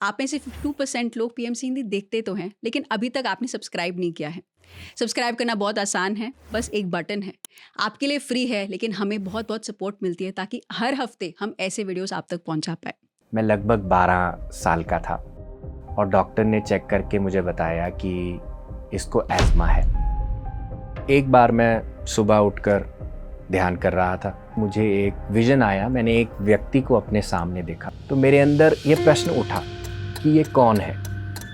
आप में से 52% लोग पीएमसी हिंदी देखते तो हैं, लेकिन अभी तक आपने सब्सक्राइब नहीं किया है। सब्सक्राइब करना बहुत आसान है, बस एक बटन है। आपके लिए फ्री है, लेकिन हमें बहुत-बहुत सपोर्ट मिलती है ताकि हर हफ्ते हम ऐसे वीडियोस आप तक पहुंचा पाएँ। मैं लगभग 12 साल का था और डॉक्टर ने चेक करके मुझे बताया कि इसको एस्मा है। एक बार मैं सुबह उठकर ध्यान कर रहा था, मुझे एक विजन आया, मैंने एक व्यक्ति को अपने सामने देखा। तो मेरे अंदर ये प्रश्न उठा कि ये कौन है?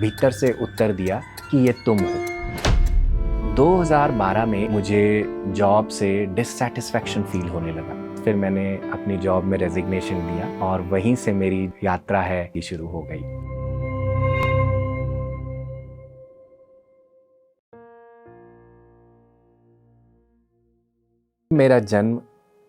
भीतर से उत्तर दिया कि ये तुम हो। 2012 में मुझे जॉब से डिससैटिस्फैक्शन फील होने लगा। फिर मैंने अपनी जॉब में रेजिग्नेशन दिया और वहीं से मेरी यात्रा है कि शुरू हो गई। मेरा जन्म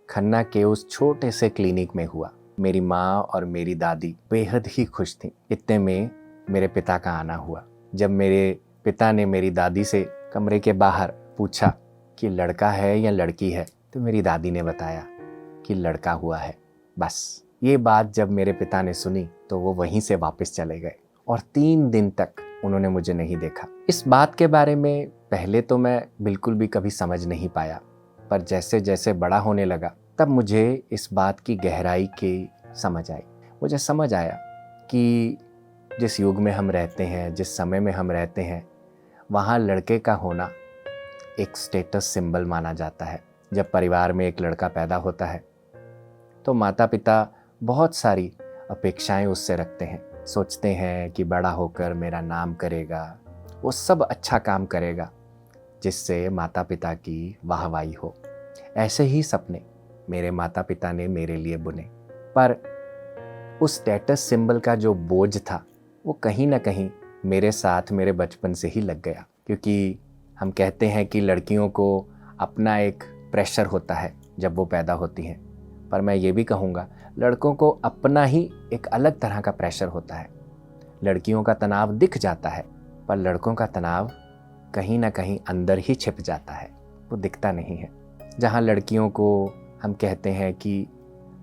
खन्ना के उस छोटे से क्लिनिक में हुआ। मेरी माँ और मेरी दादी बेहद ही खुश थीं। इतने में मेरे पिता का आना हुआ। जब मेरे पिता ने मेरी दादी से कमरे के बाहर पूछा कि लड़का है या लड़की है, तो मेरी दादी ने बताया कि लड़का हुआ है। बस ये बात जब मेरे पिता ने सुनी तो वो वहीं से वापस चले गए और 3 दिन तक उन्होंने मुझे नहीं देखा। इस बात के बारे में पहले तो मैं बिल्कुल भी कभी समझ नहीं पाया, पर जैसे जैसे बड़ा होने लगा तब मुझे इस बात की गहराई की समझ आई। मुझे समझ आया कि जिस युग में हम रहते हैं, जिस समय में हम रहते हैं, वहाँ लड़के का होना एक स्टेटस सिंबल माना जाता है। जब परिवार में एक लड़का पैदा होता है तो माता पिता बहुत सारी अपेक्षाएं उससे रखते हैं। सोचते हैं कि बड़ा होकर मेरा नाम करेगा, वो सब अच्छा काम करेगा जिससे माता पिता की वाहवाही हो। ऐसे ही सपने मेरे माता पिता ने मेरे लिए बुने, पर उस स्टेटस सिंबल का जो बोझ था वो कहीं ना कहीं मेरे साथ मेरे बचपन से ही लग गया। क्योंकि हम कहते हैं कि लड़कियों को अपना एक प्रेशर होता है जब वो पैदा होती हैं, पर मैं ये भी कहूँगा लड़कों को अपना ही एक अलग तरह का प्रेशर होता है। लड़कियों का तनाव दिख जाता है, पर लड़कों का तनाव कहीं ना कहीं अंदर ही छिप जाता है, वो दिखता नहीं है। जहाँ लड़कियों को हम कहते हैं कि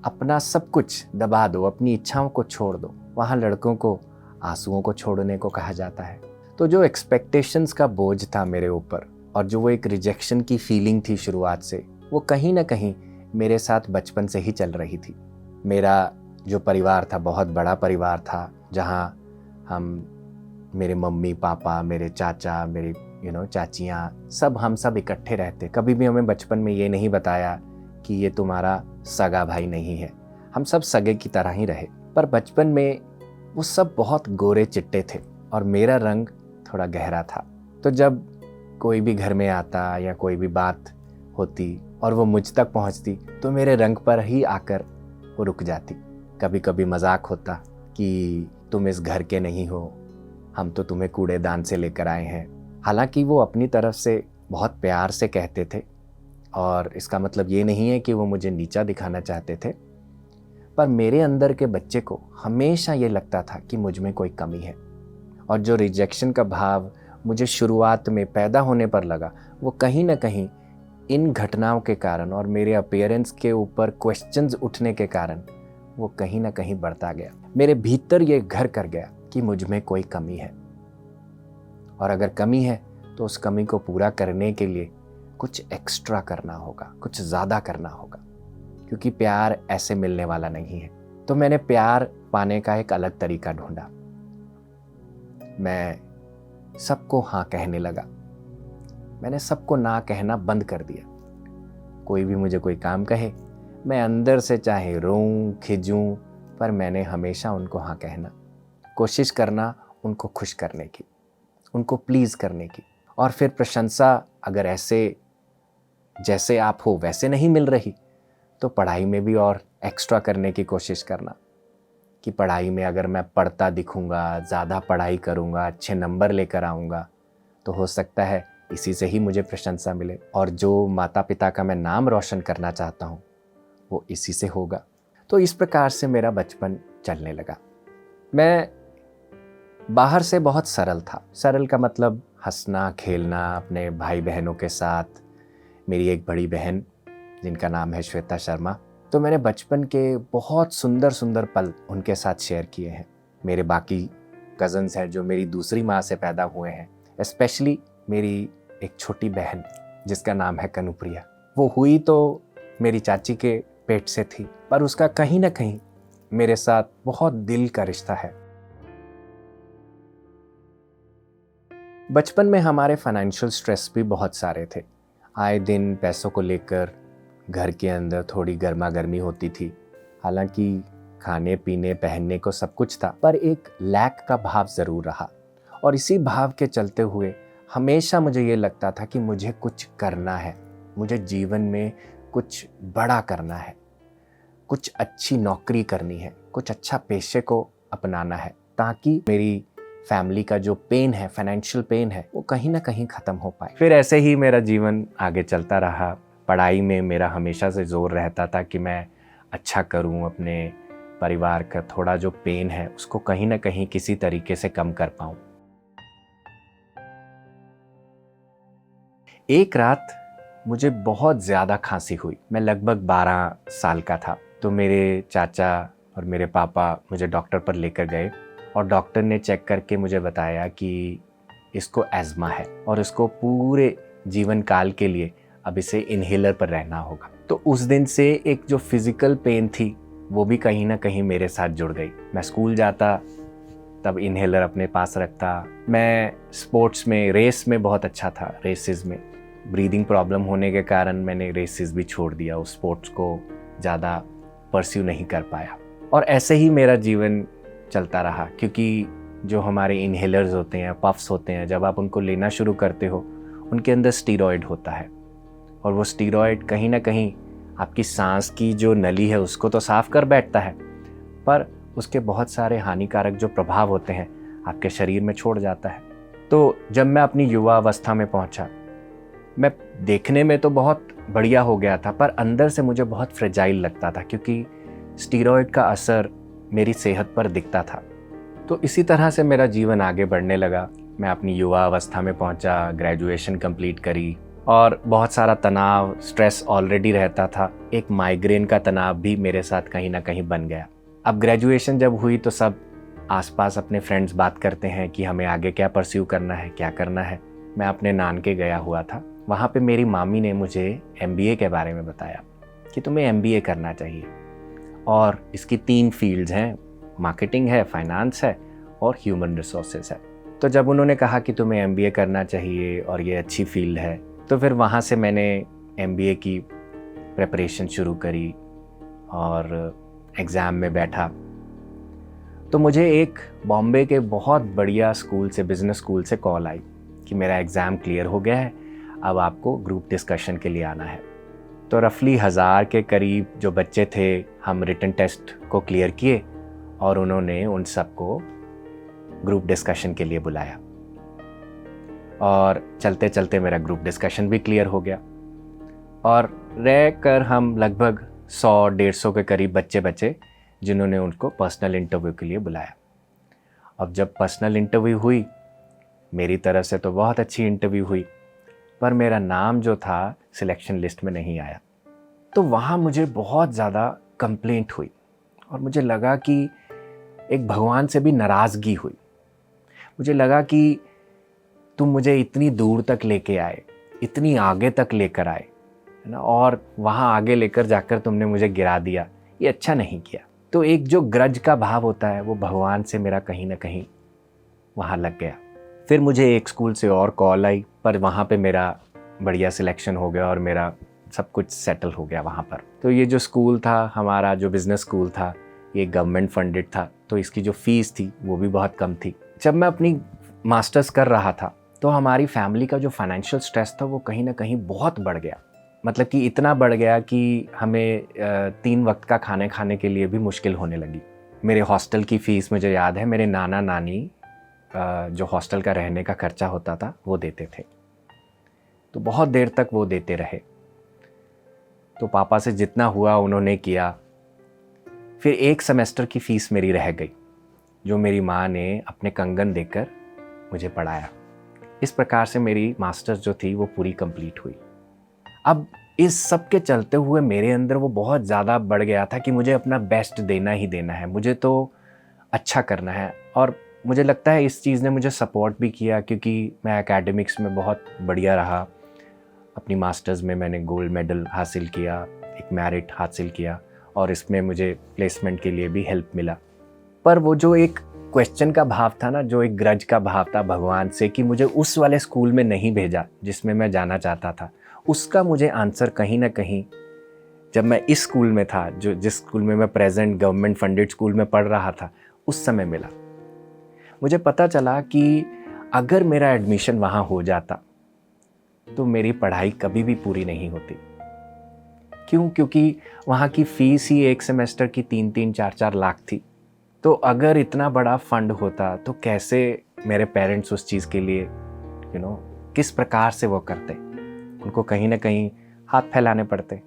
अपना सब कुछ दबा दो, अपनी इच्छाओं को छोड़ दो, वहाँ लड़कों को आंसुओं को छोड़ने को कहा जाता है। तो जो एक्सपेक्टेशंस का बोझ था मेरे ऊपर और जो वो एक रिजेक्शन की फीलिंग थी शुरुआत से, वो कहीं ना कहीं मेरे साथ बचपन से ही चल रही थी। मेरा जो परिवार था बहुत बड़ा परिवार था, जहाँ मेरे मम्मी पापा, मेरे चाचा, मेरी चाचियाँ, हम सब इकट्ठे रहते। कभी भी हमें बचपन में ये नहीं बताया कि ये तुम्हारा सगा भाई नहीं है। हम सब सगे की तरह ही रहे। पर बचपन में वो सब बहुत गोरे चिट्टे थे और मेरा रंग थोड़ा गहरा था। तो जब कोई भी घर में आता या कोई भी बात होती और वो मुझ तक पहुंचती तो मेरे रंग पर ही आकर वो रुक जाती। कभी कभी मजाक होता कि तुम इस घर के नहीं हो, हम तो तुम्हें कूड़ेदान से लेकर आए हैं। हालांकि वो अपनी तरफ से बहुत प्यार से कहते थे और इसका मतलब ये नहीं है कि वो मुझे नीचा दिखाना चाहते थे, पर मेरे अंदर के बच्चे को हमेशा ये लगता था कि मुझ में कोई कमी है। और जो रिजेक्शन का भाव मुझे शुरुआत में पैदा होने पर लगा, वो कहीं ना कहीं इन घटनाओं के कारण और मेरे अपीयरेंस के ऊपर क्वेश्चंस उठने के कारण वो कहीं ना कहीं बढ़ता गया। मेरे भीतर ये घर कर गया कि मुझ में कोई कमी है, और अगर कमी है तो उस कमी को पूरा करने के लिए कुछ एक्स्ट्रा करना होगा, कुछ ज़्यादा करना होगा, क्योंकि प्यार ऐसे मिलने वाला नहीं है। तो मैंने प्यार पाने का एक अलग तरीका ढूंढा। मैं सबको हाँ कहने लगा। मैंने सबको ना कहना बंद कर दिया। कोई भी मुझे कोई काम कहे, मैं अंदर से चाहे रोऊं खिजूं, पर मैंने हमेशा उनको हाँ कहना, कोशिश करना उनको खुश करने की, उनको प्लीज़ करने की। और फिर प्रशंसा अगर ऐसे जैसे आप हो वैसे नहीं मिल रही तो पढ़ाई में भी और एक्स्ट्रा करने की कोशिश करना, कि पढ़ाई में अगर मैं पढ़ता दिखूंगा, ज़्यादा पढ़ाई करूंगा, अच्छे नंबर लेकर आऊँगा, तो हो सकता है इसी से ही मुझे प्रशंसा मिले, और जो माता पिता का मैं नाम रोशन करना चाहता हूँ वो इसी से होगा। तो इस प्रकार से मेरा बचपन चलने लगा। मैं बाहर से बहुत सरल था। सरल का मतलब हंसना खेलना अपने भाई बहनों के साथ। मेरी एक बड़ी बहन जिनका नाम है श्वेता शर्मा, तो मैंने बचपन के बहुत सुंदर सुंदर पल उनके साथ शेयर किए हैं। मेरे बाकी कज़न्स हैं जो मेरी दूसरी माँ से पैदा हुए हैं, स्पेशली मेरी एक छोटी बहन जिसका नाम है कनुप्रिया। वो हुई तो मेरी चाची के पेट से थी, पर उसका कहीं ना कहीं मेरे साथ बहुत दिल का रिश्ता है। बचपन में हमारे फाइनेंशियल स्ट्रेस भी बहुत सारे थे। आए दिन पैसों को लेकर घर के अंदर थोड़ी गर्मा गर्मी होती थी। हालांकि खाने पीने पहनने को सब कुछ था, पर एक लैक का भाव ज़रूर रहा। और इसी भाव के चलते हुए हमेशा मुझे ये लगता था कि मुझे कुछ करना है, मुझे जीवन में कुछ बड़ा करना है, कुछ अच्छी नौकरी करनी है, कुछ अच्छा पेशे को अपनाना है, ताकि मेरी फैमिली का जो पेन है, फाइनेंशियल पेन है, वो कहीं ना कहीं ख़त्म हो पाए। फिर ऐसे ही मेरा जीवन आगे चलता रहा। पढ़ाई में मेरा हमेशा से जोर रहता था कि मैं अच्छा करूं, अपने परिवार का थोड़ा जो पेन है उसको कहीं ना कहीं किसी तरीके से कम कर पाऊं। एक रात मुझे बहुत ज़्यादा खांसी हुई। मैं लगभग 12 साल का था। तो मेरे चाचा और मेरे पापा मुझे डॉक्टर पर लेकर गए और डॉक्टर ने चेक करके मुझे बताया कि इसको एज़मा है और इसको पूरे जीवन काल के लिए अब इसे इन्हेलर पर रहना होगा। तो उस दिन से एक जो फिज़िकल पेन थी वो भी कहीं ना कहीं मेरे साथ जुड़ गई। मैं स्कूल जाता तब इन्हेलर अपने पास रखता। मैं स्पोर्ट्स में, रेस में बहुत अच्छा था। रेसेस में ब्रीदिंग प्रॉब्लम होने के कारण मैंने रेसेस भी छोड़ दिया, उस स्पोर्ट्स को ज़्यादा परस्यू नहीं कर पाया। और ऐसे ही मेरा जीवन चलता रहा, क्योंकि जो हमारे इन्हेलर्स होते हैं, पफ्स होते हैं, जब आप उनको लेना शुरू करते हो उनके अंदर स्टीरॉयड होता है और वो स्टीरॉयड कहीं ना कहीं आपकी सांस की जो नली है उसको तो साफ कर बैठता है, पर उसके बहुत सारे हानिकारक जो प्रभाव होते हैं आपके शरीर में छोड़ जाता है। तो जब मैं अपनी युवा अवस्था में पहुंचा, मैं देखने में तो बहुत बढ़िया हो गया था, पर अंदर से मुझे बहुत फ्रेजाइल लगता था, क्योंकि स्टीरॉयड का असर मेरी सेहत पर दिखता था। तो इसी तरह से मेरा जीवन आगे बढ़ने लगा। मैं अपनी युवा अवस्था में पहुंचा, ग्रेजुएशन कंप्लीट करी और बहुत सारा तनाव, स्ट्रेस ऑलरेडी रहता था। एक माइग्रेन का तनाव भी मेरे साथ कहीं ना कहीं बन गया। अब ग्रेजुएशन जब हुई तो सब आसपास अपने फ्रेंड्स बात करते हैं कि हमें आगे क्या परस्यू करना है, क्या करना है। मैं अपने नानके गया हुआ था। वहाँ पे मेरी मामी ने मुझे MBA के बारे में बताया कि तुम्हें MBA करना चाहिए और इसकी 3 फील्ड्स हैं, मार्केटिंग है, फाइनेंस है और ह्यूमन रिसोर्सेज है। तो जब उन्होंने कहा कि तुम्हें MBA करना चाहिए और ये अच्छी फील्ड है, तो फिर वहाँ से मैंने MBA की प्रिपरेशन शुरू करी और एग्ज़ाम में बैठा। तो मुझे एक बॉम्बे के बहुत बढ़िया स्कूल से, बिज़नेस स्कूल से कॉल आई कि मेरा एग्ज़ाम क्लियर हो गया है, अब आपको ग्रुप डिस्कशन के लिए आना है। तो रफली 1000 के करीब जो बच्चे थे, हम रिटन टेस्ट को क्लियर किए और उन्होंने उन सबको ग्रुप डिस्कशन के लिए बुलाया और चलते चलते मेरा ग्रुप डिस्कशन भी क्लियर हो गया और रह कर हम लगभग 100-150 के करीब बच्चे बचे जिन्होंने उनको पर्सनल इंटरव्यू के लिए बुलाया। अब जब पर्सनल इंटरव्यू हुई, मेरी तरफ से तो बहुत अच्छी इंटरव्यू हुई, पर मेरा नाम जो था सिलेक्शन लिस्ट में नहीं आया। तो वहाँ मुझे बहुत ज़्यादा कंप्लेंट हुई और मुझे लगा कि एक भगवान से भी नाराज़गी हुई। मुझे लगा कि तुम मुझे इतनी दूर तक लेके आए, इतनी आगे तक लेकर आए, है ना, और वहाँ आगे लेकर जाकर तुमने मुझे गिरा दिया, ये अच्छा नहीं किया। तो एक जो ग्रज का भाव होता है वो भगवान से मेरा कहीं ना कहीं वहाँ लग गया। फिर मुझे एक स्कूल से और कॉल आई, पर वहाँ पे मेरा बढ़िया सिलेक्शन हो गया और मेरा सब कुछ सेटल हो गया वहाँ पर। तो ये जो स्कूल था हमारा, जो बिज़नेस स्कूल था, ये गवर्नमेंट फंडेड था, तो इसकी जो फ़ीस थी वो भी बहुत कम थी। जब मैं अपनी मास्टर्स कर रहा था तो हमारी फैमिली का जो फाइनेंशियल स्ट्रेस था वो कहीं ना कहीं बहुत बढ़ गया। मतलब कि इतना बढ़ गया कि हमें 3 वक्त का खाने खाने के लिए भी मुश्किल होने लगी। मेरे हॉस्टल की फ़ीस मुझे याद है, मेरे नाना नानी जो हॉस्टल का रहने का खर्चा होता था वो देते थे, तो बहुत देर तक वो देते रहे। तो पापा से जितना हुआ उन्होंने किया। फिर एक सेमेस्टर की फ़ीस मेरी रह गई, जो मेरी माँ ने अपने कंगन देकर मुझे पढ़ाया। इस प्रकार से मेरी मास्टर्स जो थी वो पूरी कंप्लीट हुई। अब इस सब के चलते हुए मेरे अंदर वो बहुत ज़्यादा बढ़ गया था कि मुझे अपना बेस्ट देना ही देना है, मुझे तो अच्छा करना है। और मुझे लगता है इस चीज़ ने मुझे सपोर्ट भी किया, क्योंकि मैं एकेडमिक्स में बहुत बढ़िया रहा। अपनी मास्टर्स में मैंने गोल्ड मेडल हासिल किया, एक मेरिट हासिल किया, और इसमें मुझे प्लेसमेंट के लिए भी हेल्प मिला। पर वो जो एक क्वेश्चन का भाव था ना, जो एक ग्रज का भाव था भगवान से कि मुझे उस वाले स्कूल में नहीं भेजा जिसमें मैं जाना चाहता था, उसका मुझे आंसर कहीं ना कहीं जब मैं इस स्कूल में था, जो जिस स्कूल में मैं प्रेजेंट गवर्नमेंट फंडेड स्कूल में पढ़ रहा था, उस समय मिला। मुझे पता चला कि अगर मेरा एडमिशन वहाँ हो जाता तो मेरी पढ़ाई कभी भी पूरी नहीं होती। क्यों? क्योंकि वहाँ की फ़ीस ही एक सेमेस्टर की 3-3, 4-4 लाख थी। तो अगर इतना बड़ा फंड होता तो कैसे मेरे पेरेंट्स उस चीज़ के लिए किस प्रकार से वो करते, उनको कहीं ना कहीं हाथ फैलाने पड़ते।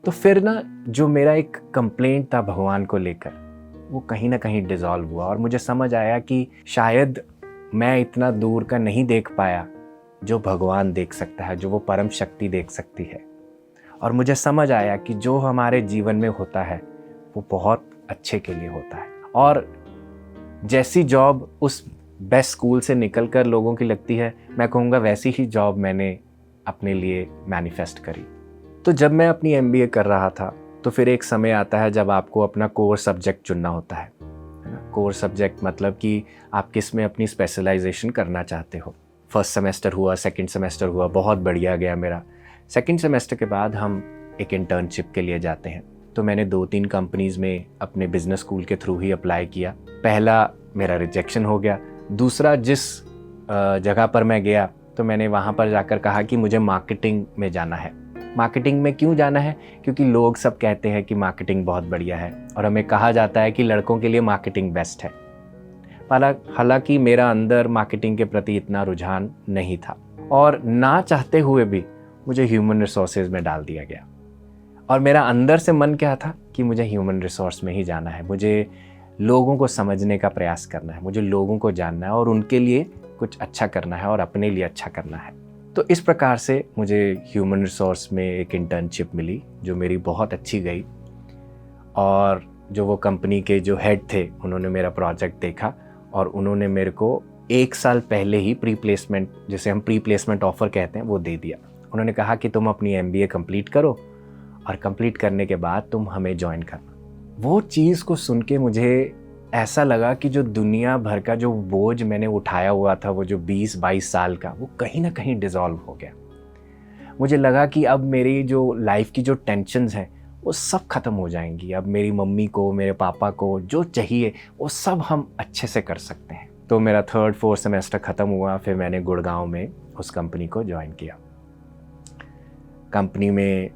तो फिर ना जो मेरा एक कंप्लेंट था भगवान को लेकर, वो कहीं ना कहीं डिसॉल्व हुआ, और मुझे समझ आया कि शायद मैं इतना दूर का नहीं देख पाया जो भगवान देख सकता है, जो वो परम शक्ति देख सकती है। और मुझे समझ आया कि जो हमारे जीवन में होता है वो बहुत अच्छे के लिए होता है। और जैसी जॉब उस बेस्ट स्कूल से निकलकर लोगों की लगती है, मैं कहूँगा वैसी ही जॉब मैंने अपने लिए मैनिफेस्ट करी। तो जब मैं अपनी MBA कर रहा था तो फिर एक समय आता है जब आपको अपना कोर सब्जेक्ट चुनना होता है ना। कोर सब्जेक्ट मतलब कि आप किस में अपनी स्पेशलाइजेशन करना चाहते हो। फर्स्ट सेमेस्टर हुआ, सेकंड सेमेस्टर हुआ, बहुत बढ़िया गया मेरा। सेकंड सेमेस्टर के बाद हम एक इंटर्नशिप के लिए जाते हैं। तो मैंने 2-3 कंपनीज़ में अपने बिजनेस स्कूल के थ्रू ही अप्लाई किया। पहला मेरा रिजेक्शन हो गया। दूसरा, जिस जगह पर मैं गया तो मैंने वहाँ पर जाकर कहा कि मुझे मार्केटिंग में जाना है। मार्केटिंग में क्यों जाना है? क्योंकि लोग सब कहते हैं कि मार्केटिंग बहुत बढ़िया है, और हमें कहा जाता है कि लड़कों के लिए मार्केटिंग बेस्ट है। हालांकि मेरा अंदर मार्केटिंग के प्रति इतना रुझान नहीं था, और ना चाहते हुए भी मुझे ह्यूमन रिसोर्सेज में डाल दिया गया। और मेरा अंदर से मन क्या था कि मुझे ह्यूमन रिसोर्स में ही जाना है, मुझे लोगों को समझने का प्रयास करना है, मुझे लोगों को जानना है और उनके लिए कुछ अच्छा करना है और अपने लिए अच्छा करना है। तो इस प्रकार से मुझे ह्यूमन रिसोर्स में एक इंटर्नशिप मिली जो मेरी बहुत अच्छी गई। और जो वो कंपनी के जो हेड थे, उन्होंने मेरा प्रोजेक्ट देखा और उन्होंने मेरे को 1 साल पहले ही प्री प्लेसमेंट, जिसे हम प्री प्लेसमेंट ऑफ़र कहते हैं, वो दे दिया। उन्होंने कहा कि तुम अपनी MBA कंप्लीट करो और कंप्लीट करने के बाद तुम हमें ज्वाइन करना। वो चीज़ को सुन के मुझे ऐसा लगा कि जो दुनिया भर का जो बोझ मैंने उठाया हुआ था, वो जो 20-22 साल का, वो कहीं ना कहीं डिसॉल्व हो गया। मुझे लगा कि अब मेरी जो लाइफ की जो टेंशन्स हैं वो सब ख़त्म हो जाएंगी। अब मेरी मम्मी को, मेरे पापा को जो चाहिए वो सब हम अच्छे से कर सकते हैं। तो मेरा 3rd-4th सेमेस्टर ख़त्म हुआ, फिर मैंने गुड़गांव में उस कंपनी को ज्वाइन किया। कंपनी में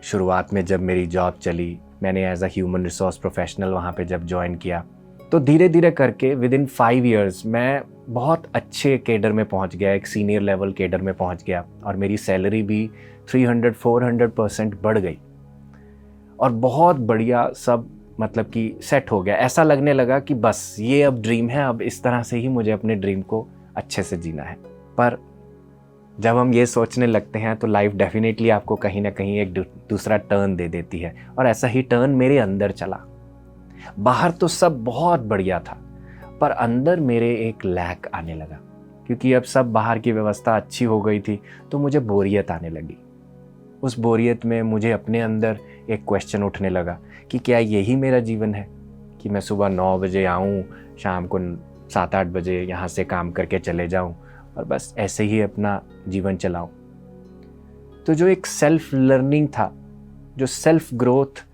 शुरुआत में जब मेरी जॉब चली, मैंने as a human resource professional वहाँ पे जब ज्वाइन किया, तो धीरे धीरे करके विदिन 5 इयर्स मैं बहुत अच्छे केडर में पहुँच गया, एक सीनियर लेवल केडर में पहुँच गया, और मेरी सैलरी भी 300-400% बढ़ गई, और बहुत बढ़िया सब मतलब कि सेट हो गया। ऐसा लगने लगा कि बस ये अब ड्रीम है, अब इस तरह से ही मुझे अपने ड्रीम को अच्छे से जीना है। पर जब हम ये सोचने लगते हैं तो लाइफ डेफिनेटली आपको कहीं ना कहीं एक दूसरा टर्न दे देती है, और ऐसा ही टर्न मेरे अंदर चला। बाहर तो सब बहुत बढ़िया था, पर अंदर मेरे एक लैक आने लगा, क्योंकि अब सब बाहर की व्यवस्था अच्छी हो गई थी, तो मुझे बोरियत आने लगी। उस बोरियत में मुझे अपने अंदर एक क्वेश्चन उठने लगा कि क्या यही मेरा जीवन है कि मैं सुबह 9 बजे आऊँ, शाम को 7-8 बजे यहाँ से काम करके चले जाऊँ और बस ऐसे ही अपना जीवन चलाऊँ। तो जो एक सेल्फ लर्निंग था, जो सेल्फ ग्रोथ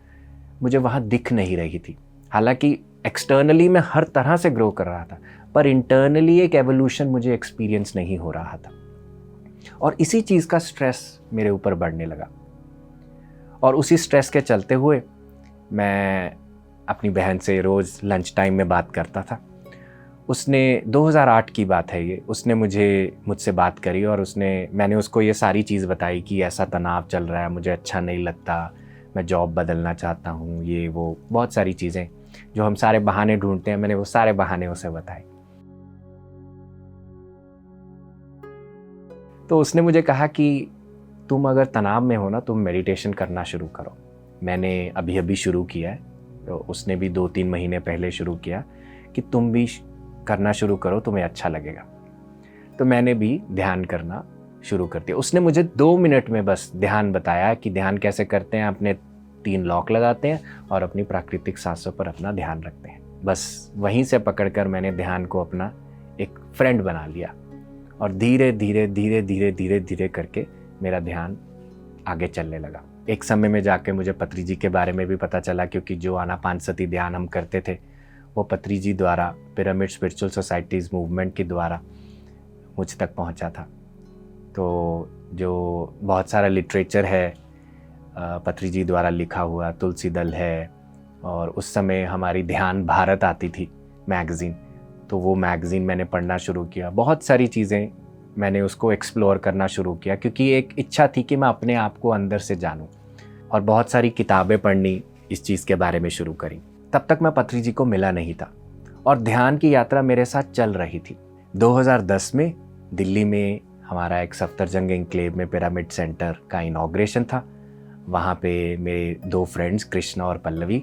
मुझे वहाँ दिख नहीं रही थी। हालांकि एक्सटर्नली मैं हर तरह से ग्रो कर रहा था, पर इंटरनली एक एवोल्यूशन मुझे एक्सपीरियंस नहीं हो रहा था, और इसी चीज़ का स्ट्रेस मेरे ऊपर बढ़ने लगा। और उसी स्ट्रेस के चलते हुए मैं अपनी बहन से रोज़ लंच टाइम में बात करता था। उसने 2008 की बात है ये, उसने मुझसे बात करी और मैंने उसको ये सारी चीज़ बताई कि ऐसा तनाव चल रहा है, मुझे अच्छा नहीं लगता, मैं जॉब बदलना चाहता हूँ, ये वो बहुत सारी चीज़ें जो हम सारे बहाने ढूंढते हैं, मैंने वो सारे बहाने उसे बताए। तो उसने मुझे कहा कि तुम अगर तनाव में हो ना, तुम मेडिटेशन करना शुरू करो। मैंने अभी शुरू किया है, तो उसने भी 2-3 महीने पहले शुरू किया कि तुम भी करना शुरू करो, तुम्हें अच्छा लगेगा। तो मैंने भी ध्यान करना शुरू कर दिया। उसने मुझे 2 मिनट में बस ध्यान बताया कि ध्यान कैसे करते हैं। अपने 3 लॉक लगाते हैं और अपनी प्राकृतिक सांसों पर अपना ध्यान रखते हैं। बस वहीं से पकड़कर मैंने ध्यान को अपना एक फ्रेंड बना लिया और धीरे धीरे धीरे धीरे धीरे धीरे करके मेरा ध्यान आगे चलने लगा। एक समय में जाके मुझे पत्री जी के बारे में भी पता चला, क्योंकि जो आनापानसती ध्यान हम करते थे वो पत्री जी द्वारा, पिरामिड स्पिरिचुअल सोसाइटीज़ मूवमेंट के द्वारा मुझ तक पहुंचा था। तो जो बहुत सारा लिटरेचर है पत्री जी द्वारा लिखा हुआ, तुलसी दल है, और उस समय हमारी ध्यान भारत आती थी मैगज़ीन, तो वो मैगज़ीन मैंने पढ़ना शुरू किया। बहुत सारी चीज़ें मैंने उसको एक्सप्लोर करना शुरू किया, क्योंकि एक इच्छा थी कि मैं अपने आप को अंदर से जानूं, और बहुत सारी किताबें पढ़नी इस चीज़ के बारे में शुरू करी। तब तक मैं पत्री जी को मिला नहीं था और ध्यान की यात्रा मेरे साथ चल रही थी। 2010 में दिल्ली में हमारा एक सफ्दरजंग एन्क्लेव में पिरामिड सेंटर का इनॉग्रेशन था। वहाँ पे मेरे 2 फ्रेंड्स कृष्णा और पल्लवी,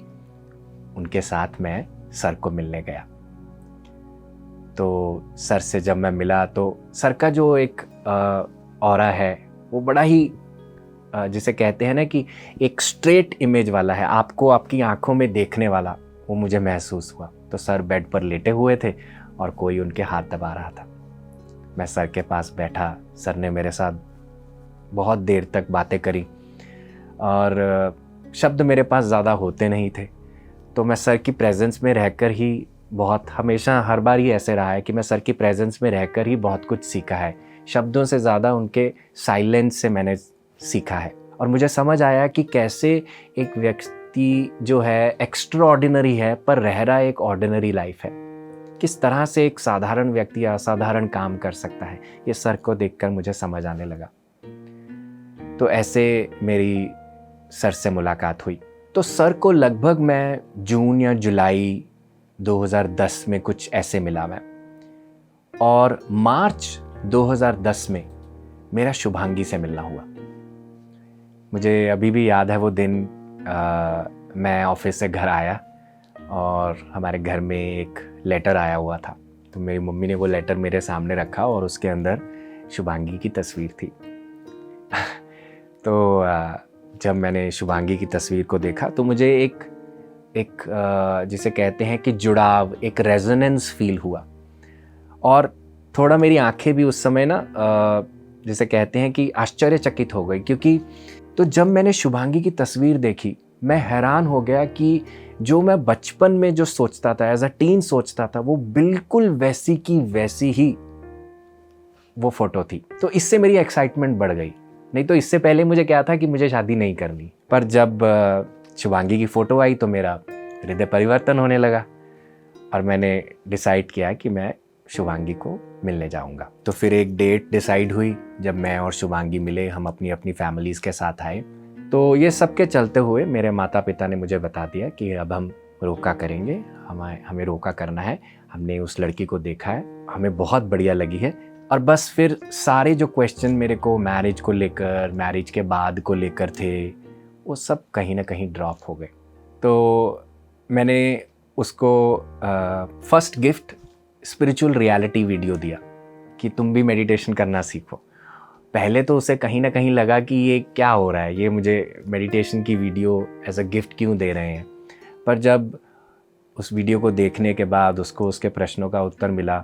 उनके साथ मैं सर को मिलने गया। तो सर से जब मैं मिला तो सर का जो एक ऑरा है वो बड़ा ही जिसे कहते हैं ना कि एक स्ट्रेट इमेज वाला है, आपको आपकी आंखों में देखने वाला, वो मुझे महसूस हुआ। तो सर बेड पर लेटे हुए थे और कोई उनके हाथ दबा रहा था। मैं सर के पास बैठा, सर ने मेरे साथ बहुत देर तक बातें करी और शब्द मेरे पास ज़्यादा होते नहीं थे, तो मैं सर की प्रेजेंस में रहकर ही बहुत, हमेशा हर बार ही ऐसे रहा है कि मैं सर की प्रेजेंस में रहकर ही बहुत कुछ सीखा है। शब्दों से ज़्यादा उनके साइलेंस से मैंने सीखा है, और मुझे समझ आया कि कैसे एक व्यक्ति जो है एक्स्ट्रा ऑर्डिनरी है पर रह रहा एक ऑर्डिनरी लाइफ है, किस तरह से एक साधारण व्यक्ति असाधारण काम कर सकता है। ये सर को देखकर मुझे समझ आने लगा। तो ऐसे मेरी सर से मुलाकात हुई। तो सर को लगभग मैं जून या जुलाई 2010 में कुछ ऐसे मिला मैं, और मार्च 2010 में मेरा शुभांगी से मिलना हुआ। मुझे अभी भी याद है वो दिन। मैं ऑफिस से घर आया और हमारे घर में एक लेटर आया हुआ था, तो मेरी मम्मी ने वो लेटर मेरे सामने रखा और उसके अंदर शुभांगी की तस्वीर थी। तो जब मैंने शुभांगी की तस्वीर को देखा तो मुझे एक जिसे कहते हैं कि जुड़ाव, एक रेजोनेंस फील हुआ, और थोड़ा मेरी आंखें भी उस समय ना जिसे कहते हैं कि आश्चर्यचकित हो गई, क्योंकि तो जब मैंने शुभांगी की तस्वीर देखी मैं हैरान हो गया कि जो मैं बचपन में जो सोचता था, एज अ टीन सोचता था, वो बिल्कुल वैसी की वैसी ही वो फोटो थी। तो इससे मेरी एक्साइटमेंट बढ़ गई। नहीं तो इससे पहले मुझे क्या था कि मुझे शादी नहीं करनी, पर जब शुभांगी की फ़ोटो आई तो मेरा हृदय परिवर्तन होने लगा और मैंने डिसाइड किया कि मैं शुभांगी को मिलने जाऊंगा। तो फिर एक डेट डिसाइड हुई जब मैं और शुभांगी मिले, हम अपनी अपनी फैमिलीज़ के साथ आए। तो ये सब के चलते हुए मेरे माता पिता ने मुझे बता दिया कि अब हम रोका करेंगे, हमें रोका करना है। हमने उस लड़की को देखा है, हमें बहुत बढ़िया लगी है। और बस फिर सारे जो क्वेश्चन मेरे को मैरिज को लेकर, मैरिज के बाद को लेकर थे, वो सब कहीं ना कहीं ड्रॉप हो गए। तो मैंने उसको first gift spiritual reality video दिया कि तुम भी मेडिटेशन करना सीखो। पहले तो उसे कहीं ना कहीं लगा कि ये क्या हो रहा है, ये मुझे मेडिटेशन की वीडियो एज अ गिफ्ट क्यों दे रहे हैं। पर जब उस वीडियो को देखने के बाद उसको उसके प्रश्नों का उत्तर मिला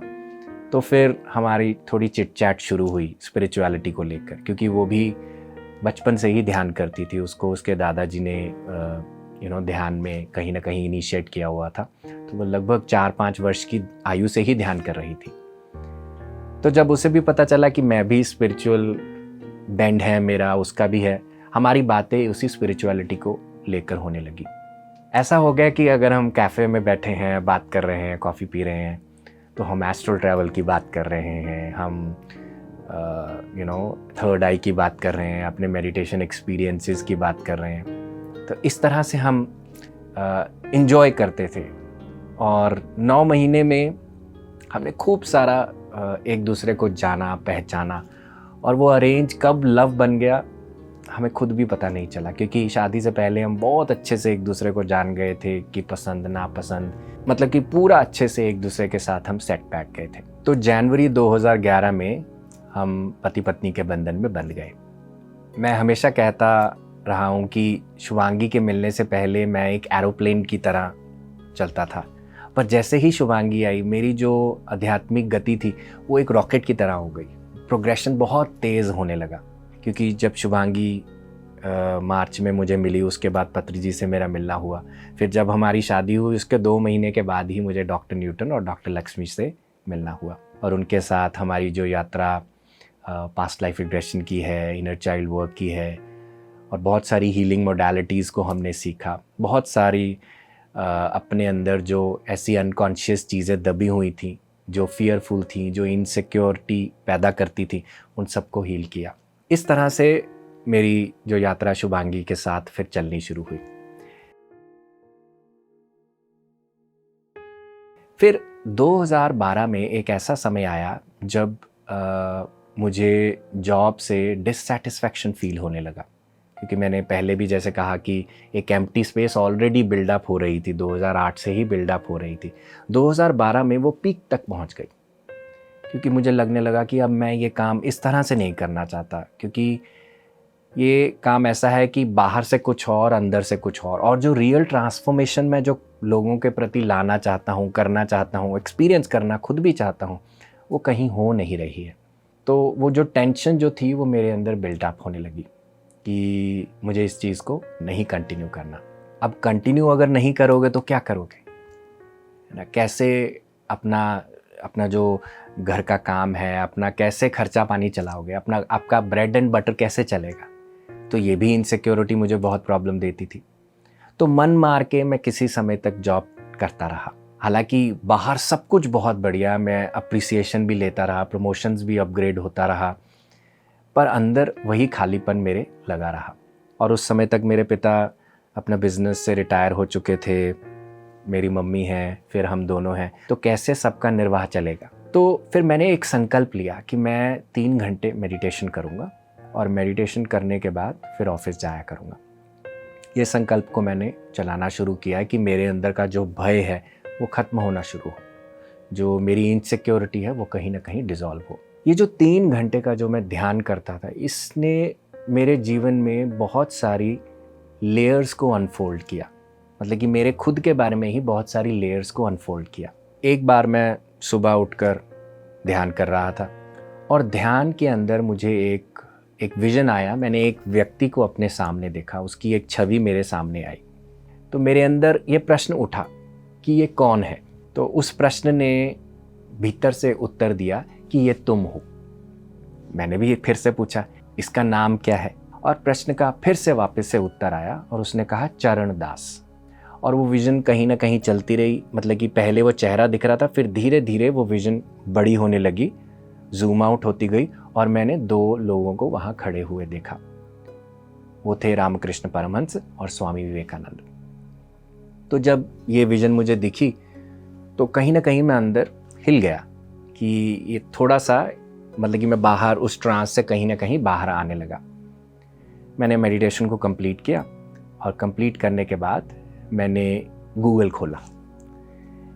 तो फिर हमारी थोड़ी चिट चैट शुरू हुई स्पिरिचुअलिटी को लेकर, क्योंकि वो भी बचपन से ही ध्यान करती थी। उसको उसके दादाजी ने ध्यान में कहीं ना कहीं इनिशिएट किया हुआ था, तो वो लगभग 4-5 वर्ष की आयु से ही ध्यान कर रही थी। तो जब उसे भी पता चला कि मैं भी स्पिरिचुअल बेंड है मेरा, उसका भी है, हमारी बातें उसी स्पिरिचुअलिटी को लेकर होने लगी। ऐसा हो गया कि अगर हम कैफ़े में बैठे हैं, बात कर रहे हैं, कॉफ़ी पी रहे हैं, तो हम एस्ट्रल ट्रैवल की बात कर रहे हैं, हम थर्ड आई की बात कर रहे हैं, अपने मेडिटेशन एक्सपीरियंसेस की बात कर रहे हैं। तो इस तरह से हम इंजॉय करते थे। और 9 महीने में हमने खूब सारा एक दूसरे को जाना, पहचाना, और वो अरेंज कब लव बन गया हमें खुद भी पता नहीं चला, क्योंकि शादी से पहले हम बहुत अच्छे से एक दूसरे को जान गए थे कि पसंद नापसंद, मतलब कि पूरा अच्छे से एक दूसरे के साथ हम सेट बैठ गए थे। तो जनवरी 2011 में हम पति पत्नी के बंधन में बंध गए। मैं हमेशा कहता रहा हूँ कि शुभांगी के मिलने से पहले मैं एक एरोप्लेन की तरह चलता था, पर जैसे ही शुभांगी आई मेरी जो आध्यात्मिक गति थी वो एक रॉकेट की तरह हो गई। प्रोग्रेशन बहुत तेज़ होने लगा, क्योंकि जब शुभांगी मार्च में मुझे मिली, उसके बाद पत्री जी से मेरा मिलना हुआ, फिर जब हमारी शादी हुई उसके 2 महीने के बाद ही मुझे डॉक्टर न्यूटन और डॉक्टर लक्ष्मी से मिलना हुआ, और उनके साथ हमारी जो यात्रा पास्ट लाइफ रिग्रेशन की है, इनर चाइल्ड वर्क की है, और बहुत सारी हीलिंग मोडालिटीज़ को हमने सीखा। बहुत सारी अपने अंदर जो ऐसी अनकॉन्शियस चीज़ें दबी हुई थी, जो फियरफुल थी, जो इनसिक्योरिटी पैदा करती थी, उन सबको हील किया। इस तरह से मेरी जो यात्रा शुभांगी के साथ फिर चलनी शुरू हुई। फिर 2012 में एक ऐसा समय आया जब मुझे जॉब से डिससैटिस्फैक्शन फील होने लगा, क्योंकि मैंने पहले भी जैसे कहा कि एक एम्प्टी स्पेस ऑलरेडी बिल्डअप हो रही थी, 2008 से ही बिल्डअप हो रही थी। 2012 में वो पीक तक पहुंच गई, क्योंकि मुझे लगने लगा कि अब मैं ये काम इस तरह से नहीं करना चाहता, क्योंकि ये काम ऐसा है कि बाहर से कुछ और, अंदर से कुछ और जो रियल ट्रांसफॉर्मेशन मैं जो लोगों के प्रति लाना चाहता हूँ, करना चाहता हूँ, एक्सपीरियंस करना खुद भी चाहता हूँ, वो कहीं हो नहीं रही है। तो वो जो टेंशन जो थी वो मेरे अंदर बिल्डअप होने लगी कि मुझे इस चीज़ को नहीं कंटिन्यू करना। अब कंटिन्यू अगर नहीं करोगे तो क्या करोगे, है ना? कैसे अपना जो घर का काम है, अपना कैसे खर्चा पानी चलाओगे, आपका ब्रेड एंड बटर कैसे चलेगा? तो ये भी इनसिक्योरिटी मुझे बहुत प्रॉब्लम देती थी। तो मन मार के मैं किसी समय तक जॉब करता रहा। हालांकि बाहर सब कुछ बहुत बढ़िया, मैं अप्रिसिएशन भी लेता रहा, प्रमोशंस भी अपग्रेड होता रहा, पर अंदर वही खालीपन मेरे लगा रहा। और उस समय तक मेरे पिता अपना बिजनेस से रिटायर हो चुके थे, मेरी मम्मी हैं, फिर हम दोनों हैं, तो कैसे सबका निर्वाह चलेगा? तो फिर मैंने एक संकल्प लिया कि मैं 3 घंटे मेडिटेशन करूँगा, और मेडिटेशन करने के बाद फिर ऑफिस जाया करूँगा। ये संकल्प को मैंने चलाना शुरू किया कि मेरे अंदर का जो भय है वो ख़त्म होना शुरू हो, जो मेरी इनसिक्योरिटी है वो कहीं ना कहीं डिसॉल्व हो। ये जो 3 घंटे का जो मैं ध्यान करता था, इसने मेरे जीवन में बहुत सारी लेयर्स को अनफोल्ड किया, मतलब कि मेरे खुद के बारे में ही बहुत सारी लेयर्स को अनफोल्ड किया। एक बार मैं सुबह उठकर ध्यान कर रहा था, और ध्यान के अंदर मुझे एक विज़न आया। मैंने एक व्यक्ति को अपने सामने देखा, उसकी एक छवि मेरे सामने आई। तो मेरे अंदर ये प्रश्न उठा कि ये कौन है? तो उस प्रश्न ने भीतर से उत्तर दिया कि ये तुम हो। मैंने भी फिर से पूछा इसका नाम क्या है, और प्रश्न का फिर से वापस से उत्तर आया, और उसने कहा चरण दास। और वो विज़न कहीं ना कहीं चलती रही, मतलब कि पहले वो चेहरा दिख रहा था, फिर धीरे धीरे वो विज़न बड़ी होने लगी, जूम आउट होती गई, और मैंने 2 लोगों को वहाँ खड़े हुए देखा। वो थे रामकृष्ण परमहंस और स्वामी विवेकानंद। तो जब ये विज़न मुझे दिखी तो कहीं ना कहीं मैं अंदर हिल गया कि ये थोड़ा सा, मतलब कि मैं बाहर उस ट्रांस से कहीं ना कहीं बाहर आने लगा। मैंने मेडिटेशन को कंप्लीट किया, और कंप्लीट करने के बाद मैंने गूगल खोला।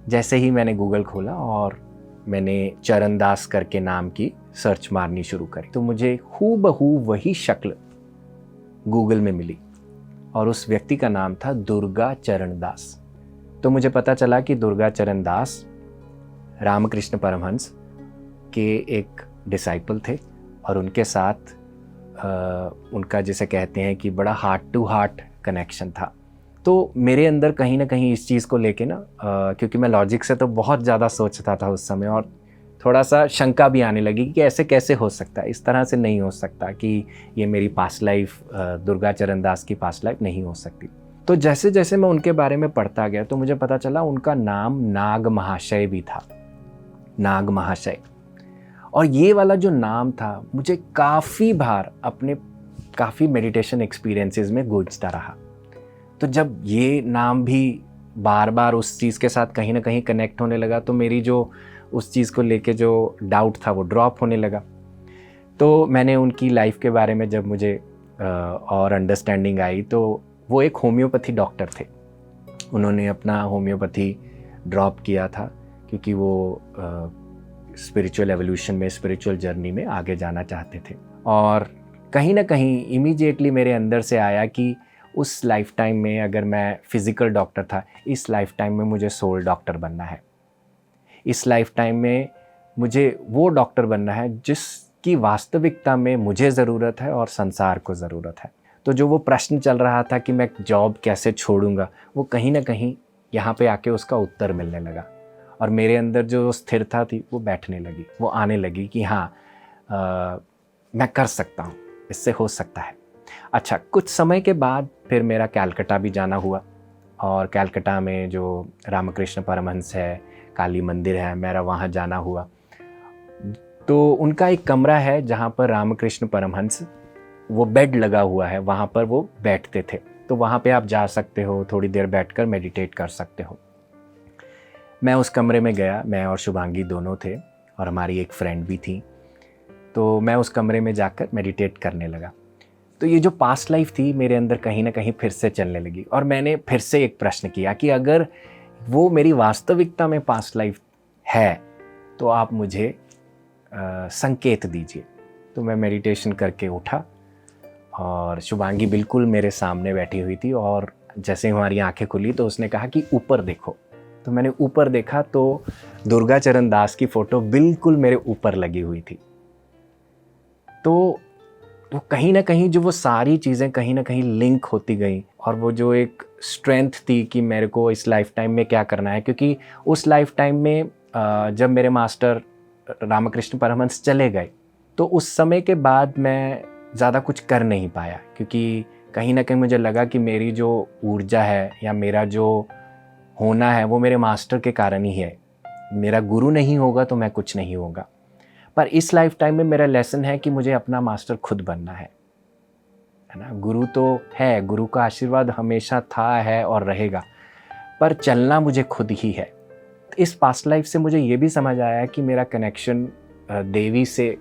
जैसे ही मैंने गूगल खोला और मैंने चरणदास करके नाम की सर्च मारनी शुरू करी, तो मुझे हूबहू वही शक्ल गूगल में मिली, और उस व्यक्ति का नाम था दुर्गा चरणदास। तो मुझे पता चला कि दुर्गा चरणदास रामकृष्ण परमहंस के एक डिसाइपल थे, और उनके साथ उनका जिसे कहते हैं कि बड़ा हार्ट टू हार्ट कनेक्शन था। तो मेरे अंदर कहीं ना कहीं इस चीज़ को लेके ना, क्योंकि मैं लॉजिक से तो बहुत ज़्यादा सोचता था उस समय, और थोड़ा सा शंका भी आने लगी कि ऐसे कैसे हो सकता है, इस तरह से नहीं हो सकता कि ये मेरी पास्ट लाइफ, दुर्गा चरणदास की पास्ट लाइफ नहीं हो सकती। तो जैसे जैसे मैं उनके बारे में पढ़ता गया तो मुझे पता चला उनका नाम नाग महाशय भी था, नाग महाशय। और ये वाला जो नाम था मुझे काफ़ी बार अपने काफ़ी मेडिटेशन एक्सपीरियंसेस में गूंजता रहा। तो जब ये नाम भी बार बार उस चीज़ के साथ कहीं ना कहीं कनेक्ट होने लगा, तो मेरी जो उस चीज़ को लेके जो डाउट था वो ड्रॉप होने लगा। तो मैंने उनकी लाइफ के बारे में जब मुझे और अंडरस्टैंडिंग आई, तो वो एक होम्योपैथी डॉक्टर थे। उन्होंने अपना होम्योपैथी ड्रॉप किया था क्योंकि वो स्पिरिचुअल एवोल्यूशन में, स्पिरिचुअल जर्नी में आगे जाना चाहते थे। और कहीं ना कहीं इमीडिएटली मेरे अंदर से आया कि उस लाइफ टाइम में अगर मैं फिज़िकल डॉक्टर था, इस लाइफ टाइम में मुझे सोल डॉक्टर बनना है। इस लाइफ टाइम में मुझे वो डॉक्टर बनना है जिसकी वास्तविकता में मुझे ज़रूरत है और संसार को ज़रूरत है। तो जो वो प्रश्न चल रहा था कि मैं जॉब कैसे छोड़ूंगा, वो कहीं ना कहीं यहाँ पे आके उसका उत्तर मिलने लगा। और मेरे अंदर जो स्थिरता थी वो बैठने लगी, वो आने लगी कि हाँ, मैं कर सकता हूँ, इससे हो सकता है। अच्छा, कुछ समय के बाद फिर मेरा कलकत्ता भी जाना हुआ, और कलकत्ता में जो रामकृष्ण परमहंस है, काली मंदिर है, मेरा वहाँ जाना हुआ। तो उनका एक कमरा है जहाँ पर रामकृष्ण परमहंस, वो बेड लगा हुआ है, वहाँ पर वो बैठते थे। तो वहाँ पे आप जा सकते हो, थोड़ी देर बैठकर मेडिटेट कर सकते हो। मैं उस कमरे में गया, मैं और शुभांगी दोनों थे, और हमारी एक फ्रेंड भी थी। तो मैं उस कमरे में जाकर मेडिटेट करने लगा। तो ये जो पास्ट लाइफ थी मेरे अंदर कहीं ना कहीं फिर से चलने लगी, और मैंने फिर से एक प्रश्न किया कि अगर वो मेरी वास्तविकता में पास्ट लाइफ है तो आप मुझे संकेत दीजिए। तो मैं मेडिटेशन करके उठा, और शुभांगी बिल्कुल मेरे सामने बैठी हुई थी, और जैसे हमारी आंखें खुली तो उसने कहा कि ऊपर देखो। तो मैंने ऊपर देखा तो दुर्गा चरण दास की फ़ोटो बिल्कुल मेरे ऊपर लगी हुई थी। तो कहीं ना कहीं जो वो सारी चीज़ें कहीं ना कहीं लिंक होती गई, और वो जो एक स्ट्रेंथ थी कि मेरे को इस लाइफ टाइम में क्या करना है। क्योंकि उस लाइफ टाइम में जब मेरे मास्टर रामकृष्ण परमहंस चले गए, तो उस समय के बाद मैं ज़्यादा कुछ कर नहीं पाया, क्योंकि कहीं ना कहीं मुझे लगा कि मेरी जो ऊर्जा है या मेरा जो होना है वो मेरे मास्टर के कारण ही है। मेरा गुरु नहीं होगा तो मैं कुछ नहीं होगा। पर इस लाइफ टाइम में मेरा लेसन है कि मुझे अपना मास्टर खुद बनना है ना। गुरु तो है, गुरु का आशीर्वाद हमेशा था, है और रहेगा, पर चलना मुझे खुद ही है। इस पास्ट लाइफ से मुझे ये भी समझ आया कि मेरा कनेक्शन देवी से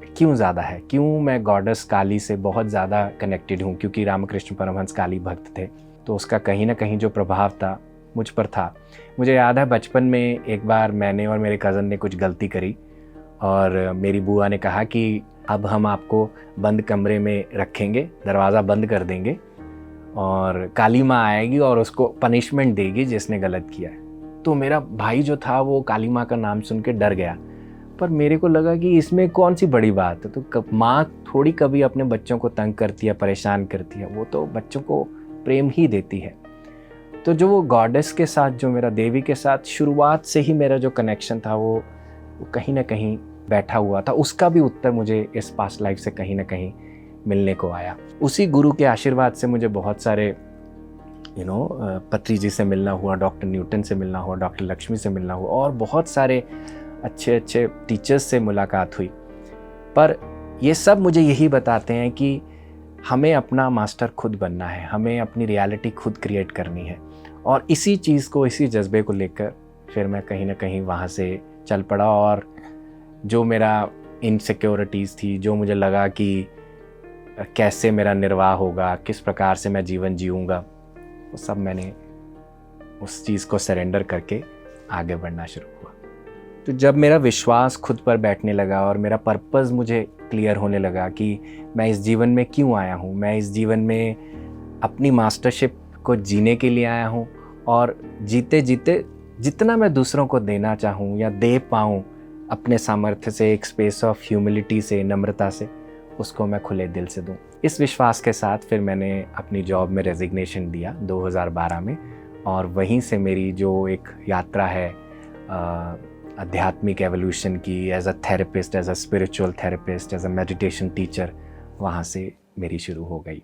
क्यों ज़्यादा है, क्यों मैं गॉडेस काली से बहुत ज़्यादा कनेक्टेड हूँ, क्योंकि रामकृष्ण परमहंस काली भक्त थे। तो उसका कहीं ना कहीं जो प्रभाव था मुझ पर था। मुझे याद है बचपन में एक बार मैंने और मेरे कज़न ने कुछ गलती करी, और मेरी बुआ ने कहा कि अब हम आपको बंद कमरे में रखेंगे, दरवाज़ा बंद कर देंगे, और काली माँ आएगी और उसको पनिशमेंट देगी जिसने गलत किया है। तो मेरा भाई जो था वो काली माँ का नाम सुन के डर गया, पर मेरे को लगा कि इसमें कौन सी बड़ी बात है। तो माँ थोड़ी कभी अपने बच्चों को तंग करती है, परेशान करती है, वो तो बच्चों को प्रेम ही देती है। तो जो वो गॉडेस के साथ, जो मेरा देवी के साथ शुरुआत से ही मेरा जो कनेक्शन था वो कहीं ना कहीं बैठा हुआ था, उसका भी उत्तर मुझे इस पास्ट लाइफ से कहीं ना कहीं मिलने को आया। उसी गुरु के आशीर्वाद से मुझे बहुत सारे पत्री जी से मिलना हुआ, डॉक्टर न्यूटन से मिलना हुआ, डॉक्टर लक्ष्मी से मिलना हुआ, और बहुत सारे अच्छे अच्छे टीचर्स से मुलाकात हुई। पर ये सब मुझे यही बताते हैं कि हमें अपना मास्टर खुद बनना है, हमें अपनी रियलिटी खुद क्रिएट करनी है। और इसी चीज़ को, इसी जज्बे को लेकर फिर मैं कहीं ना कहीं वहाँ से चल पड़ा, और जो मेरा इनसिक्योरिटीज़ थी, जो मुझे लगा कि कैसे मेरा निर्वाह होगा, किस प्रकार से मैं जीवन जीऊँगा, वो सब मैंने उस चीज़ को सरेंडर करके आगे बढ़ना शुरू हुआ। तो जब मेरा विश्वास खुद पर बैठने लगा और मेरा पर्पस मुझे क्लियर होने लगा कि मैं इस जीवन में क्यों आया हूँ, मैं इस जीवन में अपनी मास्टरशिप को जीने के लिए आया हूँ, और जीते जीते जितना मैं दूसरों को देना चाहूँ या दे पाऊँ अपने सामर्थ्य से, एक स्पेस ऑफ ह्यूमिलिटी से, नम्रता से, उसको मैं खुले दिल से दूँ। इस विश्वास के साथ फिर मैंने अपनी जॉब में रेजिग्नेशन दिया 2012 में, और वहीं से मेरी जो एक यात्रा है आध्यात्मिक एवोल्यूशन की, as a therapist, as a spiritual therapist, as a meditation teacher, वहाँ से मेरी शुरू हो गई।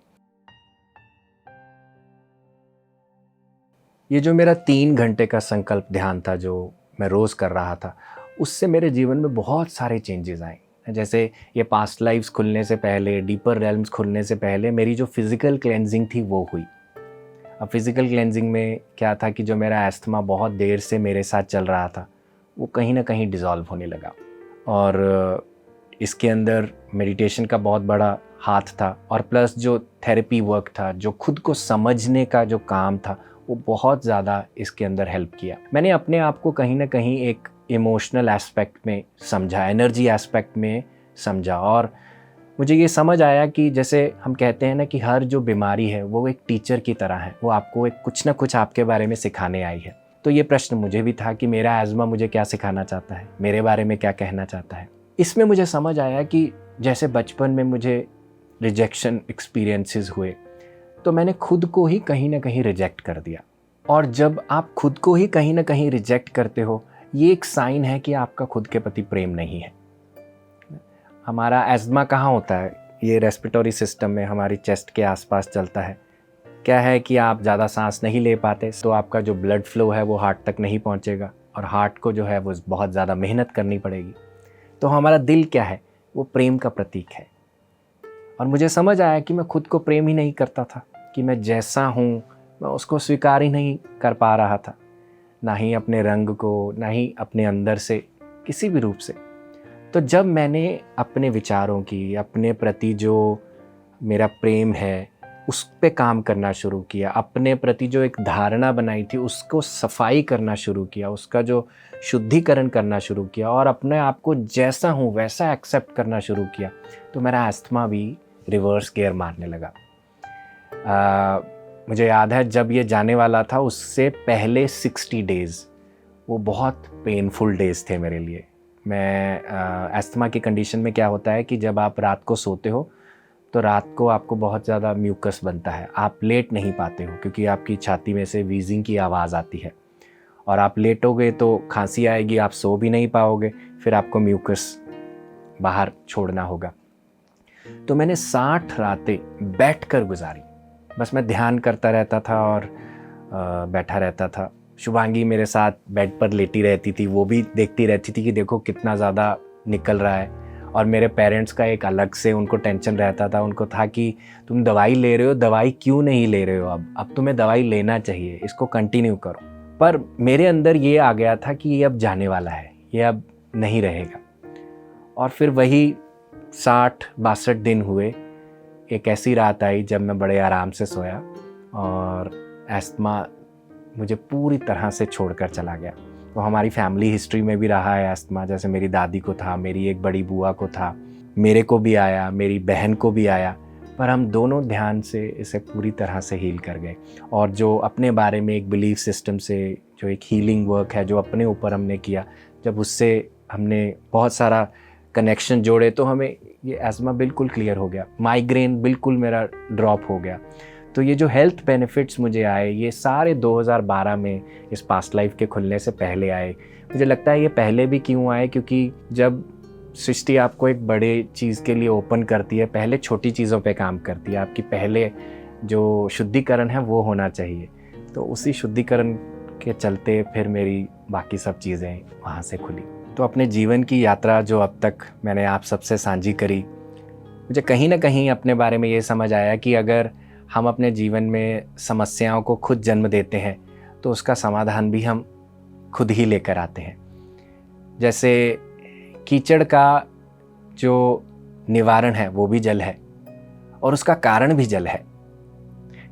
ये जो मेरा 3 घंटे का संकल्प ध्यान था जो मैं रोज़ कर रहा था, उससे मेरे जीवन में बहुत सारे चेंजेस आए। जैसे ये पास्ट लाइफ्स खुलने से पहले, डीपर रेल्म्स खुलने से पहले मेरी जो फिज़िकल क्लेंजिंग थी वो हुई। अब फिज़िकल क्लेंजिंग में क्या था कि जो मेरा एस्थमा बहुत देर से मेरे साथ चल रहा था वो कहीं ना कहीं डिज़ोल्व होने लगा, और इसके अंदर मेडिटेशन का बहुत बड़ा हाथ था और प्लस जो थेरेपी वर्क था, जो खुद को समझने का जो काम था, वो बहुत ज़्यादा इसके अंदर हेल्प किया। मैंने अपने आप को कहीं ना कहीं एक इमोशनल एस्पेक्ट में समझा, एनर्जी एस्पेक्ट में समझा, और मुझे ये समझ आया कि जैसे हम कहते हैं ना कि हर जो बीमारी है वो एक टीचर की तरह है, वो आपको एक कुछ ना कुछ आपके बारे में सिखाने आई है। तो ये प्रश्न मुझे भी था कि मेरा एज़मा मुझे क्या सिखाना चाहता है, मेरे बारे में क्या कहना चाहता है। इसमें मुझे समझ आया कि जैसे बचपन में मुझे रिजेक्शन एक्सपीरियंसेस हुए, तो मैंने खुद को ही कहीं ना कहीं रिजेक्ट कर दिया। और जब आप खुद को ही कहीं ना कहीं रिजेक्ट करते हो, ये एक साइन है कि आपका खुद के प्रति प्रेम नहीं है। हमारा एज़मा कहाँ होता है? ये रेस्पिरेटरी सिस्टम में हमारी चेस्ट के आसपास चलता है। क्या है कि आप ज़्यादा सांस नहीं ले पाते, तो आपका जो ब्लड फ्लो है वो हार्ट तक नहीं पहुँचेगा, और हार्ट को जो है वो बहुत ज़्यादा मेहनत करनी पड़ेगी। तो हमारा दिल क्या है? वो प्रेम का प्रतीक है। और मुझे समझ आया कि मैं खुद को प्रेम ही नहीं करता था, कि मैं जैसा हूँ मैं उसको स्वीकार ही नहीं कर पा रहा था, ना ही अपने रंग को, ना ही अपने अंदर से किसी भी रूप से। तो जब मैंने अपने विचारों की, अपने प्रति जो मेरा प्रेम है उस पे काम करना शुरू किया, अपने प्रति जो एक धारणा बनाई थी उसको सफाई करना शुरू किया, उसका जो शुद्धिकरण करना शुरू किया, और अपने आप को जैसा हूँ वैसा एक्सेप्ट करना शुरू किया, तो मेरा अस्थमा भी रिवर्स गियर मारने लगा। मुझे याद है जब ये जाने वाला था उससे पहले 60 डेज़ वो बहुत पेनफुल डेज़ थे मेरे लिए। मैं अस्थमा की कंडीशन में क्या होता है कि जब आप रात को सोते हो तो रात को आपको बहुत ज़्यादा म्यूकस बनता है, आप लेट नहीं पाते हो क्योंकि आपकी छाती में से वीजिंग की आवाज़ आती है, और आप लेटोगे तो खांसी आएगी, आप सो भी नहीं पाओगे, फिर आपको म्यूकस बाहर छोड़ना होगा। तो मैंने 60 रातें बैठकर गुजारी, बस मैं ध्यान करता रहता था और बैठा रहता था। शुभांगी मेरे साथ बेड पर लेटी रहती थी, वो भी देखती रहती थी कि देखो कितना ज़्यादा निकल रहा है। और मेरे पेरेंट्स का एक अलग से उनको टेंशन रहता था, उनको था कि तुम दवाई ले रहे हो, दवाई क्यों नहीं ले रहे हो, अब तुम्हें दवाई लेना चाहिए, इसको कंटिन्यू करो। पर मेरे अंदर ये आ गया था कि ये अब जाने वाला है, ये अब नहीं रहेगा। और फिर वही 60-62 दिन हुए, एक ऐसी रात आई जब मैं बड़े आराम से सोया और अस्थमा मुझे पूरी तरह से छोड़कर चला गया। वो हमारी फैमिली हिस्ट्री में भी रहा है अस्थमा, जैसे मेरी दादी को था, मेरी एक बड़ी बुआ को था, मेरे को भी आया, मेरी बहन को भी आया, पर हम दोनों ध्यान से इसे पूरी तरह से हील कर गए। और जो अपने बारे में एक बिलीफ सिस्टम से जो एक हीलिंग वर्क है जो अपने ऊपर हमने किया, जब उससे हमने बहुत सारा कनेक्शन जोड़े तो हमें ये अस्थमा बिल्कुल क्लियर हो गया, माइग्रेन बिल्कुल मेरा ड्रॉप हो गया। तो ये जो हेल्थ बेनिफिट्स मुझे आए ये सारे 2012 में इस पास्ट लाइफ के खुलने से पहले आए। मुझे लगता है ये पहले भी क्यों आए, क्योंकि जब सृष्टि आपको एक बड़े चीज़ के लिए ओपन करती है, पहले छोटी चीज़ों पे काम करती है। आपकी पहले जो शुद्धिकरण है वो होना चाहिए, तो उसी शुद्धिकरण के चलते फिर मेरी बाकी सब चीज़ें वहाँ से खुली। तो अपने जीवन की यात्रा जो अब तक मैंने आप सबसे साझी करी, मुझे कहीं ना कहीं अपने बारे में ये समझ आया कि अगर हम अपने जीवन में समस्याओं को खुद जन्म देते हैं तो उसका समाधान भी हम खुद ही लेकर आते हैं। जैसे कीचड़ का जो निवारण है वो भी जल है और उसका कारण भी जल है,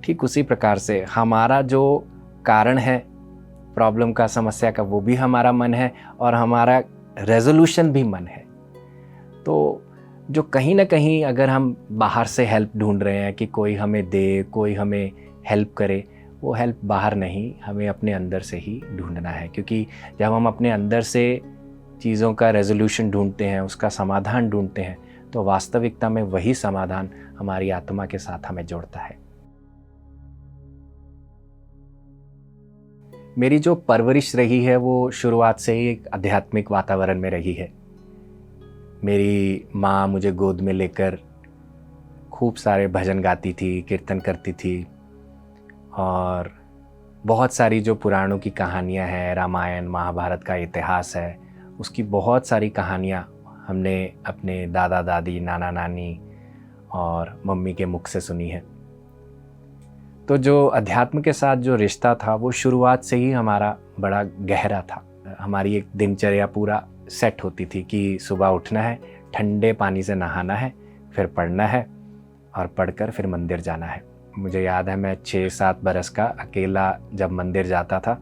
ठीक उसी प्रकार से हमारा जो कारण है प्रॉब्लम का, समस्या का, वो भी हमारा मन है और हमारा रेजोल्यूशन भी मन है। तो जो कहीं ना कहीं अगर हम बाहर से हेल्प ढूंढ रहे हैं कि कोई हमें दे, कोई हमें हेल्प करे, वो हेल्प बाहर नहीं, हमें अपने अंदर से ही ढूंढना है। क्योंकि जब हम अपने अंदर से चीज़ों का रेजोल्यूशन ढूंढते हैं, उसका समाधान ढूंढते हैं, तो वास्तविकता में वही समाधान हमारी आत्मा के साथ हमें जोड़ता है। मेरी जो परवरिश रही है वो शुरुआत से ही एक आध्यात्मिक वातावरण में रही है। मेरी माँ मुझे गोद में लेकर खूब सारे भजन गाती थी, कीर्तन करती थी, और बहुत सारी जो पुराणों की कहानियाँ हैं, रामायण महाभारत का इतिहास है, उसकी बहुत सारी कहानियाँ हमने अपने दादा दादी, नाना नानी और मम्मी के मुख से सुनी है। तो जो अध्यात्म के साथ जो रिश्ता था वो शुरुआत से ही हमारा बड़ा गहरा था। हमारी एक दिनचर्या पूरा सेट होती थी कि सुबह उठना है, ठंडे पानी से नहाना है, फिर पढ़ना है और पढ़कर फिर मंदिर जाना है। मुझे याद है मैं 6-7 बरस का अकेला जब मंदिर जाता था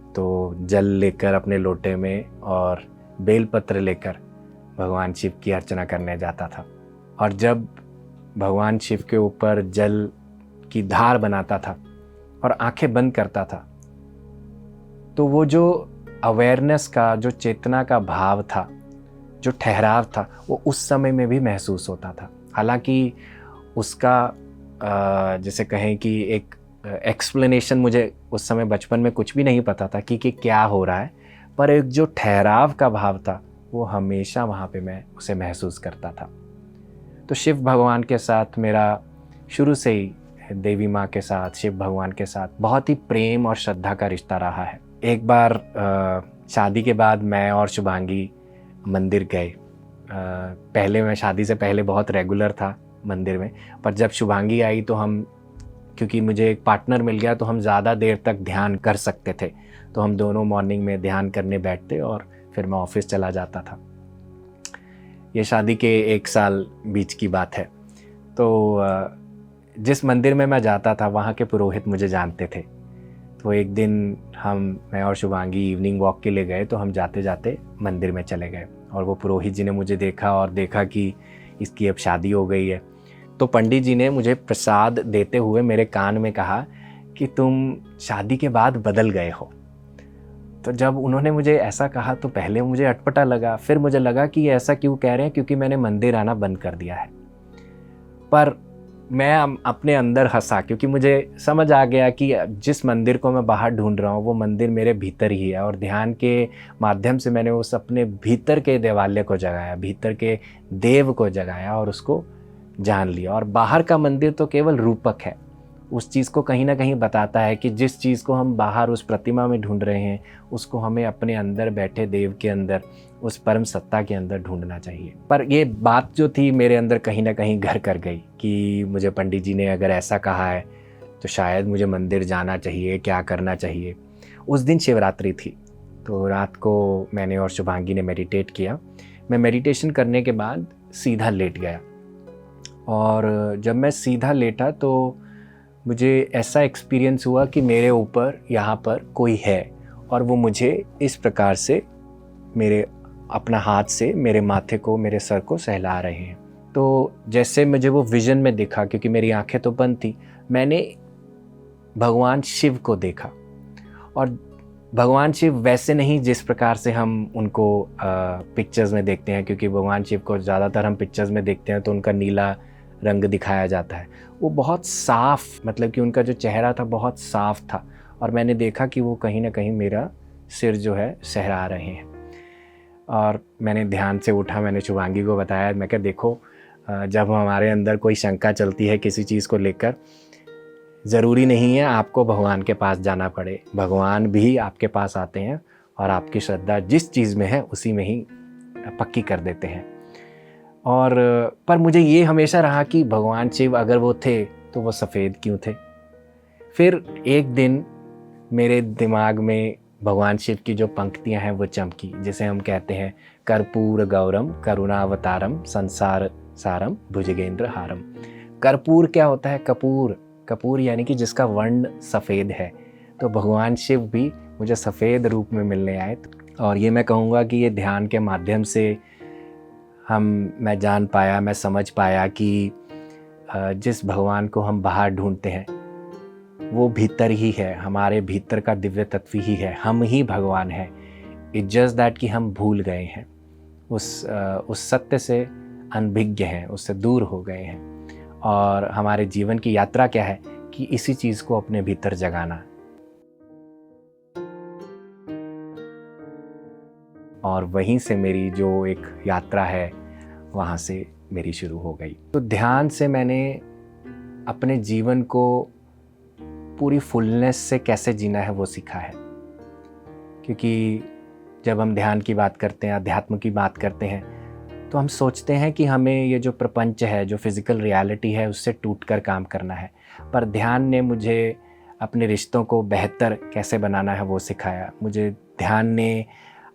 तो जल लेकर अपने लोटे में और बेलपत्र लेकर भगवान शिव की अर्चना करने जाता था। और जब भगवान शिव के ऊपर जल की धार बनाता था और आंखें बंद करता था तो वो जो अवेयरनेस का, जो चेतना का भाव था, जो ठहराव था, वो उस समय में भी महसूस होता था। हालांकि उसका जैसे कहें कि एक एक्सप्लेनेशन मुझे उस समय बचपन में कुछ भी नहीं पता था कि क्या हो रहा है, पर एक जो ठहराव का भाव था वो हमेशा वहाँ पे मैं उसे महसूस करता था। तो शिव भगवान के साथ मेरा शुरू से ही, देवी माँ के साथ, शिव भगवान के साथ बहुत ही प्रेम और श्रद्धा का रिश्ता रहा है। एक बार शादी के बाद मैं और शुभांगी मंदिर गए। पहले मैं शादी से पहले बहुत रेगुलर था मंदिर में, पर जब शुभांगी आई तो हम, क्योंकि मुझे एक पार्टनर मिल गया तो हम ज़्यादा देर तक ध्यान कर सकते थे, तो हम दोनों मॉर्निंग में ध्यान करने बैठते और फिर मैं ऑफिस चला जाता था। ये शादी के 1 साल बीच की बात है। तो जिस मंदिर में मैं जाता था वहाँ के पुरोहित मुझे जानते थे। तो एक दिन मैं और शुभांगी इवनिंग वॉक के लिए गए, तो हम जाते जाते मंदिर में चले गए और वो पुरोहित जी ने मुझे देखा और देखा कि इसकी अब शादी हो गई है। तो पंडित जी ने मुझे प्रसाद देते हुए मेरे कान में कहा कि तुम शादी के बाद बदल गए हो। तो जब उन्होंने मुझे ऐसा कहा तो पहले मुझे अटपटा लगा, फिर मुझे लगा कि ये ऐसा क्यों कह रहे हैं, क्योंकि मैंने मंदिर आना बंद कर दिया है। पर मैं अपने अंदर हंसा, क्योंकि मुझे समझ आ गया कि जिस मंदिर को मैं बाहर ढूंढ रहा हूँ वो मंदिर मेरे भीतर ही है, और ध्यान के माध्यम से मैंने उस अपने भीतर के देवालय को जगाया, भीतर के देव को जगाया और उसको जान लिया। और बाहर का मंदिर तो केवल रूपक है, उस चीज़ को कहीं ना कहीं बताता है कि जिस चीज़ को हम बाहर उस प्रतिमा में ढूंढ रहे हैं उसको हमें अपने अंदर बैठे देव के अंदर, उस परम सत्ता के अंदर ढूंढना चाहिए। पर ये बात जो थी मेरे अंदर कहीं ना कहीं घर कर गई कि मुझे पंडित जी ने अगर ऐसा कहा है तो शायद मुझे मंदिर जाना चाहिए, क्या करना चाहिए। उस दिन शिवरात्रि थी, तो रात को मैंने और शुभांगी ने मेडिटेट किया। मैं मेडिटेशन करने के बाद सीधा लेट गया, और जब मैं सीधा लेटा तो मुझे ऐसा एक्सपीरियंस हुआ कि मेरे ऊपर यहाँ पर कोई है और वो मुझे इस प्रकार से मेरे अपना हाथ से मेरे माथे को, मेरे सर को सहला रहे हैं। तो जैसे मुझे वो विजन में दिखा, क्योंकि मेरी आंखें तो बंद थी, मैंने भगवान शिव को देखा। और भगवान शिव वैसे नहीं जिस प्रकार से हम उनको पिक्चर्स में देखते हैं, क्योंकि भगवान शिव को ज़्यादातर हम पिक्चर्स में देखते हैं तो उनका नीला रंग दिखाया जाता है। वो बहुत साफ, मतलब कि उनका जो चेहरा था बहुत साफ था, और मैंने देखा कि वो कहीं ना कहीं मेरा सिर जो है सहरा रहे हैं। और मैंने ध्यान से उठा, मैंने शुभांगी को बताया, मैं कहा देखो, जब हमारे अंदर कोई शंका चलती है किसी चीज़ को लेकर, ज़रूरी नहीं है आपको भगवान के पास जाना पड़े, भगवान भी आपके पास आते हैं और आपकी श्रद्धा जिस चीज़ में है उसी में ही पक्की कर देते हैं। और पर मुझे ये हमेशा रहा कि भगवान शिव अगर वो थे तो वो सफ़ेद क्यों थे। फिर एक दिन मेरे दिमाग में भगवान शिव की जो पंक्तियां हैं वो चमकी, जिसे हम कहते हैं कर्पूर गौरम करुणावतारम संसार सारम भुजगेंद्र हारम। कर्पूर क्या होता है? कपूर, कपूर यानी कि जिसका वर्ण सफ़ेद है। तो भगवान शिव भी मुझे सफ़ेद रूप में मिलने आए। और ये मैं कहूँगा कि ये ध्यान के माध्यम से मैं जान पाया, मैं समझ पाया कि जिस भगवान को हम बाहर ढूंढते हैं वो भीतर ही है, हमारे भीतर का दिव्य तत्व ही है, हम ही भगवान हैं। इट्स जस्ट दैट कि हम भूल गए हैं, उस सत्य से अनभिज्ञ हैं, उससे दूर हो गए हैं। और हमारे जीवन की यात्रा क्या है कि इसी चीज़ को अपने भीतर जगाना। और वहीं से मेरी जो एक यात्रा है वहाँ से मेरी शुरू हो गई। तो ध्यान से मैंने अपने जीवन को पूरी फुलनेस से कैसे जीना है वो सीखा है। क्योंकि जब हम ध्यान की बात करते हैं, अध्यात्म की बात करते हैं, तो हम सोचते हैं कि हमें ये जो प्रपंच है, जो फिज़िकल रियलिटी है, उससे टूटकर काम करना है। पर ध्यान ने मुझे अपने रिश्तों को बेहतर कैसे बनाना है वो सिखाया। मुझे ध्यान ने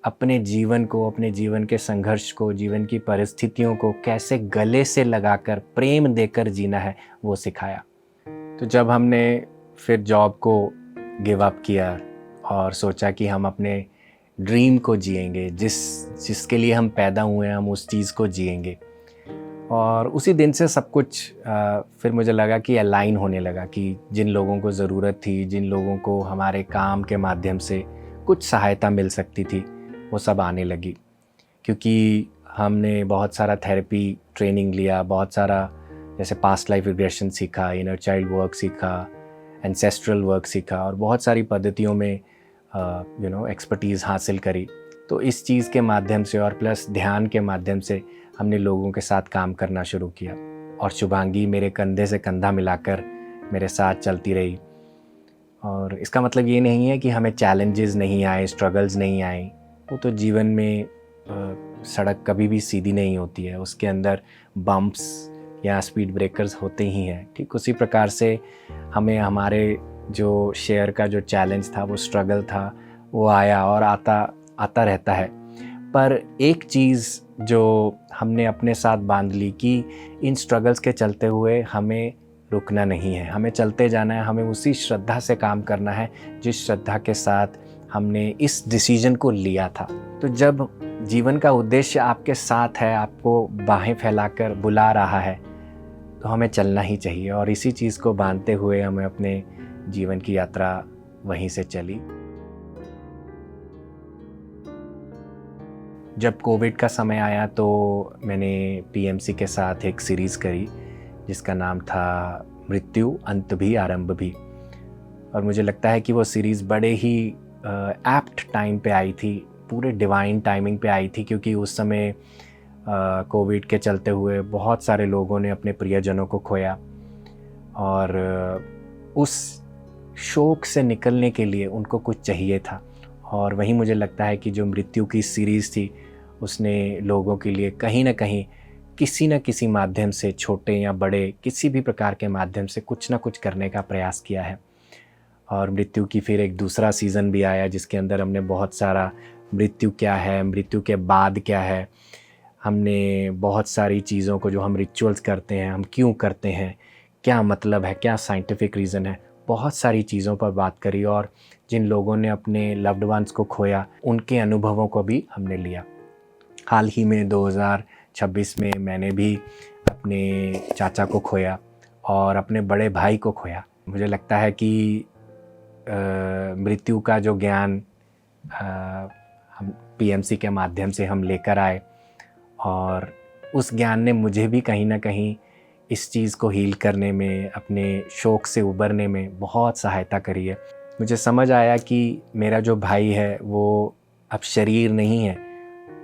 अपने जीवन को, अपने जीवन के संघर्ष को, जीवन की परिस्थितियों को कैसे गले से लगाकर प्रेम देकर जीना है वो सिखाया। तो जब हमने फिर जॉब को गिव अप किया और सोचा कि हम अपने ड्रीम को जिएंगे, जिसके लिए हम पैदा हुए हैं हम उस चीज़ को जिएंगे, और उसी दिन से सब कुछ फिर मुझे लगा कि अलाइन होने लगा कि जिन लोगों को ज़रूरत थी, जिन लोगों को हमारे काम के माध्यम से कुछ सहायता मिल सकती थी, वो सब आने लगी। क्योंकि हमने बहुत सारा थेरेपी ट्रेनिंग लिया, बहुत सारा जैसे पास्ट लाइफ रिग्रेशन सीखा, इनर चाइल्ड वर्क सीखा, एंसेस्ट्रल वर्क सीखा, और बहुत सारी पद्धतियों में एक्सपर्टीज़ हासिल करी। तो इस चीज़ के माध्यम से और प्लस ध्यान के माध्यम से हमने लोगों के साथ काम करना शुरू किया, और शुभांगी मेरे कंधे से कंधा मिलाकर मेरे साथ चलती रही। और इसका मतलब ये नहीं है कि हमें चैलेंजेस नहीं आए, स्ट्रगल्स नहीं आए। वो तो जीवन में सड़क कभी भी सीधी नहीं होती है, उसके अंदर बम्प्स या स्पीड ब्रेकर्स होते ही हैं। ठीक उसी प्रकार से हमें हमारे जो शेयर का जो चैलेंज था, वो स्ट्रगल था, वो आया और आता रहता है। पर एक चीज़ जो हमने अपने साथ बांध ली कि इन स्ट्रगल्स के चलते हुए हमें रुकना नहीं है, हमें चलते जाना है, हमें उसी श्रद्धा से काम करना है जिस श्रद्धा के साथ हमने इस डिसीजन को लिया था। तो जब जीवन का उद्देश्य आपके साथ है, आपको बाहें फैलाकर बुला रहा है, तो हमें चलना ही चाहिए। और इसी चीज़ को बांधते हुए हमें अपने जीवन की यात्रा वहीं से चली। जब कोविड का समय आया तो मैंने पीएमसी के साथ एक सीरीज़ करी जिसका नाम था मृत्यु अंत भी आरंभ भी। और मुझे लगता है कि वो सीरीज़ बड़े ही एप्ट टाइम पे आई थी, पूरे डिवाइन टाइमिंग पे आई थी, क्योंकि उस समय कोविड के चलते हुए बहुत सारे लोगों ने अपने प्रियजनों को खोया, और उस शोक से निकलने के लिए उनको कुछ चाहिए था। और वहीं मुझे लगता है कि जो मृत्यु की सीरीज़ थी उसने लोगों के लिए कहीं ना कहीं किसी न किसी माध्यम से, छोटे या बड़े किसी भी प्रकार के माध्यम से कुछ ना कुछ करने का प्रयास किया है। और मृत्यु की फिर एक दूसरा सीज़न भी आया जिसके अंदर हमने बहुत सारा मृत्यु क्या है, मृत्यु के बाद क्या है, हमने बहुत सारी चीज़ों को जो हम रिचुअल्स करते हैं, हम क्यों करते हैं, क्या मतलब है, क्या साइंटिफिक रीज़न है, बहुत सारी चीज़ों पर बात करी। और जिन लोगों ने अपने लव्ड वंस को खोया उनके अनुभवों को भी हमने लिया। हाल ही में 2026 में मैंने भी अपने चाचा को खोया और अपने बड़े भाई को खोया। मुझे लगता है कि मृत्यु का जो ज्ञान हम पीएमसी के माध्यम से हम लेकर आए, और उस ज्ञान ने मुझे भी कहीं ना कहीं इस चीज़ को हील करने में, अपने शोक से उबरने में बहुत सहायता करी है। मुझे समझ आया कि मेरा जो भाई है वो अब शरीर नहीं है,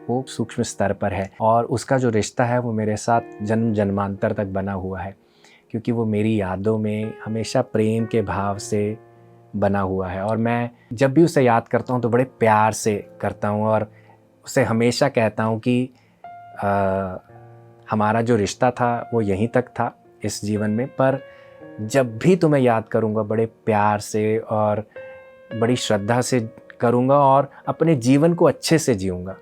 वो सूक्ष्म स्तर पर है, और उसका जो रिश्ता है वो मेरे साथ जन्म जन्मांतर तक बना हुआ है, क्योंकि वो मेरी यादों में हमेशा प्रेम के भाव से बना हुआ है। और मैं जब भी उसे याद करता हूँ तो बड़े प्यार से करता हूँ, और उसे हमेशा कहता हूँ कि हमारा जो रिश्ता था वो यहीं तक था इस जीवन में, पर जब भी तुम्हें याद करूँगा बड़े प्यार से और बड़ी श्रद्धा से करूँगा, और अपने जीवन को अच्छे से जीऊँगा,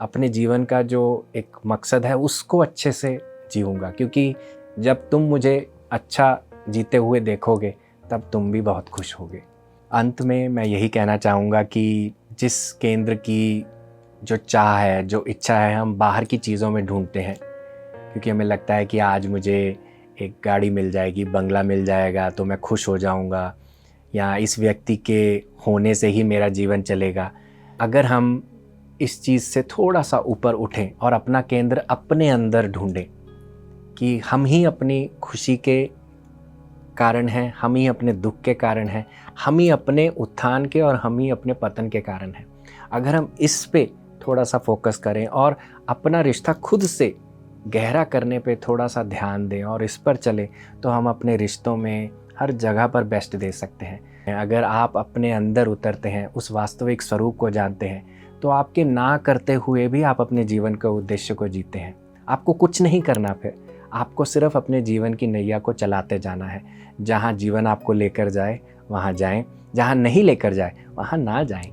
अपने जीवन का जो एक मकसद है उसको अच्छे से जीऊँगा। क्योंकि जब तुम मुझे अच्छा जीते हुए देखोगे तब तुम भी बहुत खुश होगे। अंत में मैं यही कहना चाहूँगा कि जिस केंद्र की जो चाह है, जो इच्छा है, हम बाहर की चीज़ों में ढूंढते हैं, क्योंकि हमें लगता है कि आज मुझे एक गाड़ी मिल जाएगी, बंगला मिल जाएगा तो मैं खुश हो जाऊंगा, या इस व्यक्ति के होने से ही मेरा जीवन चलेगा। अगर हम इस चीज़ से थोड़ा सा ऊपर उठें और अपना केंद्र अपने अंदर ढूंढें कि हम ही अपनी खुशी के कारण हैं, हम ही अपने दुख के कारण हैं, हम ही अपने उत्थान के और हम ही अपने पतन के कारण हैं। अगर हम इस पे थोड़ा सा फोकस करें और अपना रिश्ता खुद से गहरा करने पे थोड़ा सा ध्यान दें और इस पर चलें, तो हम अपने रिश्तों में हर जगह पर बेस्ट दे सकते हैं। अगर आप अपने अंदर उतरते हैं, उस वास्तविक स्वरूप को जानते हैं, तो आपके ना करते हुए भी आप अपने जीवन के उद्देश्य को जीते हैं। आपको कुछ नहीं करना, फिर आपको सिर्फ अपने जीवन की नैया को चलाते जाना है। जहाँ जीवन आपको लेकर जाए वहाँ जाएं, जहाँ नहीं लेकर जाए वहाँ ना जाएं।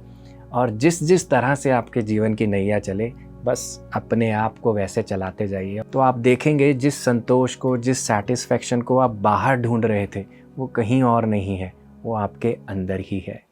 और जिस जिस तरह से आपके जीवन की नैया चले, बस अपने आप को वैसे चलाते जाइए। तो आप देखेंगे जिस संतोष को, जिस सेटिस्फैक्शन को आप बाहर ढूंढ रहे थे, वो कहीं और नहीं है, वो आपके अंदर ही है।